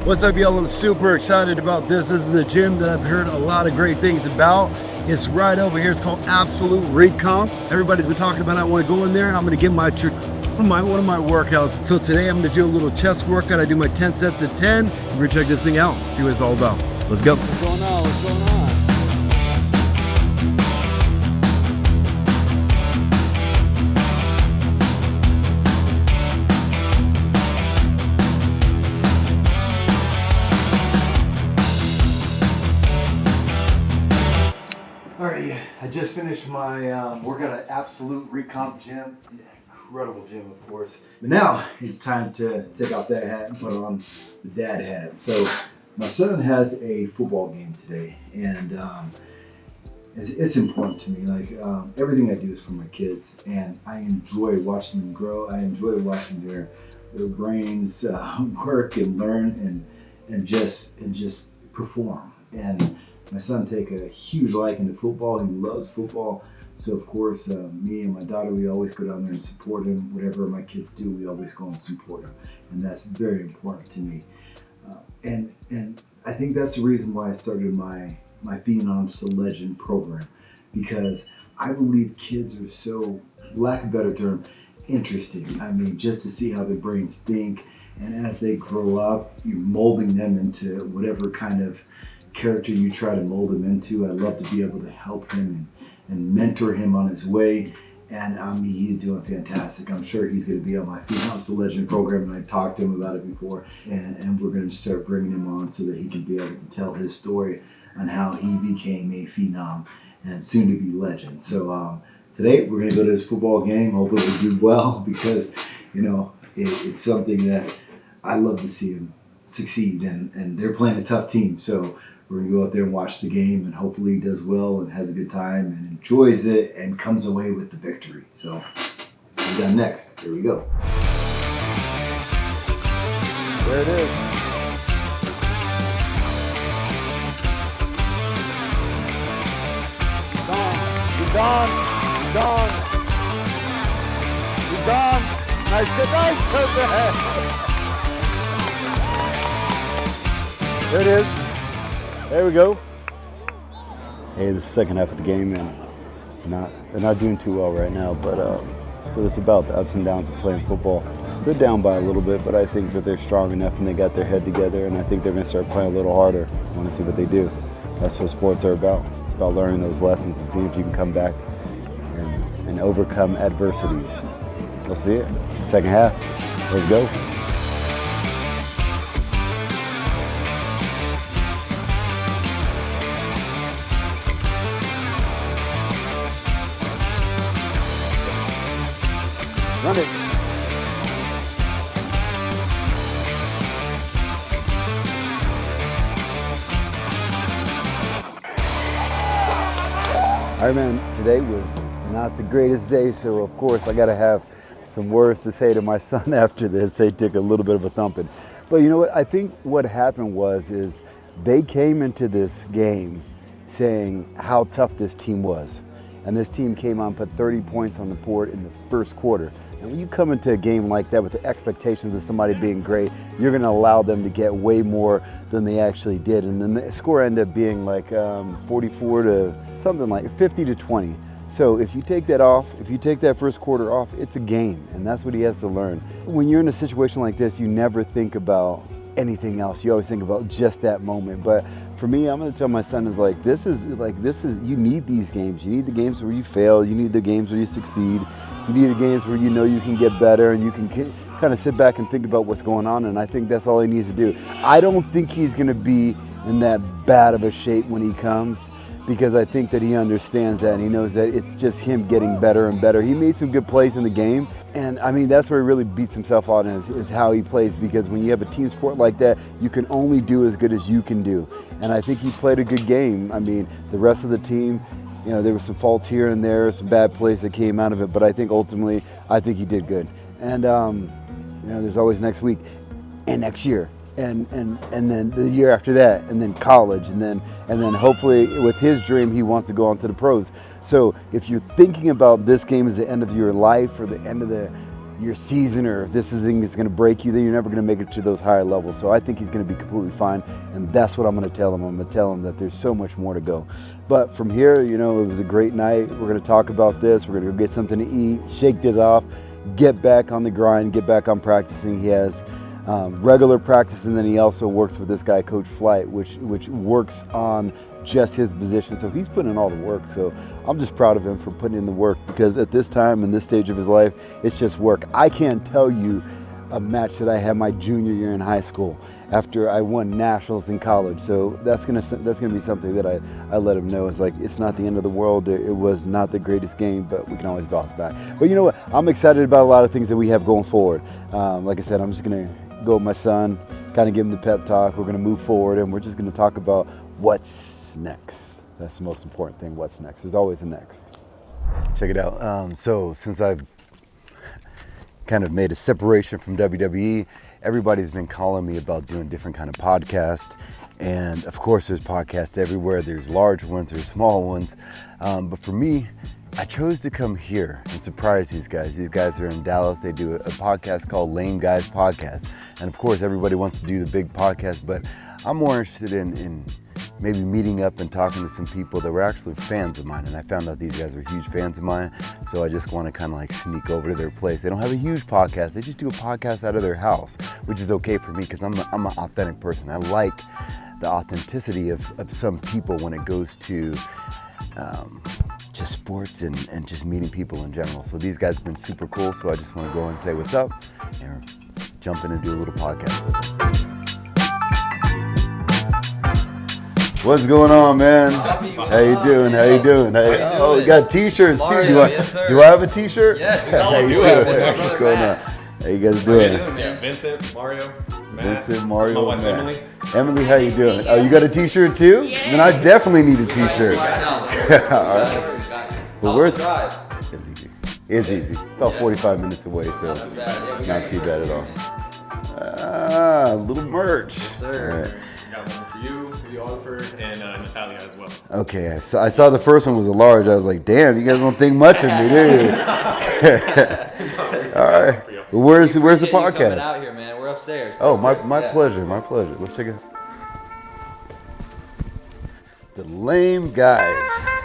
What's up, y'all? I'm super excited about this. This is the gym that I've heard a lot of great things about. It's right over here. It's called Absolute Recomp. Everybody's been talking about it. I want to go in there. I'm going to get one of my workouts. So today I'm going to do a little chest workout. I do my 10 sets at 10. We're going to check this thing out, see what it's all about. Let's go. What's going on? What's going on? Alright, I just finished my workout at Absolute Recomp Gym. Incredible gym, of course. But now it's time to take off that hat and put on the dad hat. So my son has a football game today, and it's important to me. Like everything I do is for my kids, and I enjoy watching them grow. I enjoy watching their brains work and learn and just perform. And my son take a huge liking to football. He loves football. So of course, me and my daughter, we always go down there and support him. Whatever my kids do, we always go and support him. And that's very important to me. And I think that's the reason why I started my Phenoms to Legend program, because I believe kids are so, lack of a better term, interesting. I mean, just to see how their brains think, and as they grow up, you're molding them into whatever kind of character you try to mold him into. I love to be able to help him and mentor him on his way. And I mean, he's doing fantastic. I'm sure he's going to be on my Phenoms to Legend program, and I talked to him about it before. And we're going to start bringing him on so that he can be able to tell his story on how he became a Phenom and soon to be legend. So today we're going to go to this football game. Hopefully we'll do well, because, you know, it's something that I love to see him succeed. And they're playing a tough team. So we're going to go out there and watch the game, and hopefully he does well and has a good time and enjoys it and comes away with the victory. So let's see what we got next. Here we go. There it is. You're gone. You're gone. Nice touch. There it is. There we go. Hey, the second half of the game, and they're not doing too well right now, but it's what it's about, the ups and downs of playing football. They're down by a little bit, but I think that they're strong enough and they got their head together, and I think they're going to start playing a little harder. I want to see what they do. That's what sports are about. It's about learning those lessons and seeing if you can come back and overcome adversities. Let's see it. Second half. Let's go. Run it. All right, man, today was not the greatest day, so of course I gotta have some words to say to my son after this. They took a little bit of a thumping. But you know what, I think what happened is they came into this game saying how tough this team was. And this team came on, put 30 points on the board in the first quarter. And when you come into a game like that with the expectations of somebody being great, you're going to allow them to get way more than they actually did. And then the score ended up being like 44 to something like 50 to 20. So if you take that off, if you take that first quarter off, it's a game. And that's what he has to learn. When you're in a situation like this, you never think about anything else. You always think about just that moment. But for me, I'm going to tell my son this is you need these games. You need the games where you fail. You need the games where you succeed. You need the games where you know you can get better and you can kind of sit back and think about what's going on. And I think that's all he needs to do. I don't think he's going to be in that bad of a shape when he comes, because I think that he understands that and he knows that it's just him getting better and better. He made some good plays in the game, and I mean that's where he really beats himself on is how he plays, because when you have a team sport like that, you can only do as good as you can do. And I think he played a good game. I mean, the rest of the team, you know, there were some faults here and there, some bad plays that came out of it, but I think ultimately, I think he did good. And you know, there's always next week and next year. And then the year after that, and then college, and then hopefully with his dream he wants to go on to the pros. So if you're thinking about this game as the end of your life or the end of your season, or if this is the thing that's going to break you, then you're never going to make it to those higher levels. So I think he's going to be completely fine, and that's what I'm going to tell him. I'm going to tell him that there's so much more to go. But from here, you know, it was a great night. We're going to talk about this. We're going to go get something to eat, shake this off, get back on the grind, get back on practicing. He has regular practice, and then he also works with this guy, Coach Flight, which works on just his position. So he's putting in all the work. So I'm just proud of him for putting in the work, because at this time, in this stage of his life, it's just work. I can't tell you a match that I had my junior year in high school after I won nationals in college. So that's gonna be something that I let him know. It's like, it's not the end of the world. It was not the greatest game, but we can always bounce back. But you know what? I'm excited about a lot of things that we have going forward. Like I said, I'm just gonna go with my son, kind of give him the pep talk. We're gonna move forward, and we're just gonna talk about what's next. That's the most important thing. What's next? There's always a next. Check it out. So since I've kind of made a separation from WWE, everybody's been calling me about doing different kind of podcasts. And of course, there's podcasts everywhere. There's large ones, there's small ones. But for me, I chose to come here and surprise these guys. These guys are in Dallas. They do a podcast called Lame Guys Podcast. And of course, everybody wants to do the big podcast, but I'm more interested in maybe meeting up and talking to some people that were actually fans of mine. And I found out these guys were huge fans of mine. So I just want to kind of like sneak over to their place. They don't have a huge podcast. They just do a podcast out of their house, which is okay for me, because I'm an authentic person. I like the authenticity of some people when it goes to just sports and just meeting people in general. So these guys have been super cool. So I just want to go and say what's up and jump in and do a little podcast with them. What's going on, man? How you doing? How you doing? Oh, we got t-shirts too. Do I have a t-shirt? Yes, how you doing? What's going on? How you guys doing? Yeah, Vincent, Mario, Matt. Vincent, Mario, my wife, Matt. Emily. Emily, how you doing? Oh, you got a t-shirt too? Yeah. Then I definitely need a t-shirt. All right. But where's? It's easy. It's easy. About 45 minutes away, so not too bad at all. Ah, little merch. Yes, sir. All right. Got one for you, Oliver, and Natalia as well. Okay, I saw the first one was a large. I was like, damn, you guys don't think much of me, do you? All right. Well, where's the podcast? Coming out here, man. We're upstairs. Oh, my pleasure, my pleasure. Let's check it out. The Lame Guys.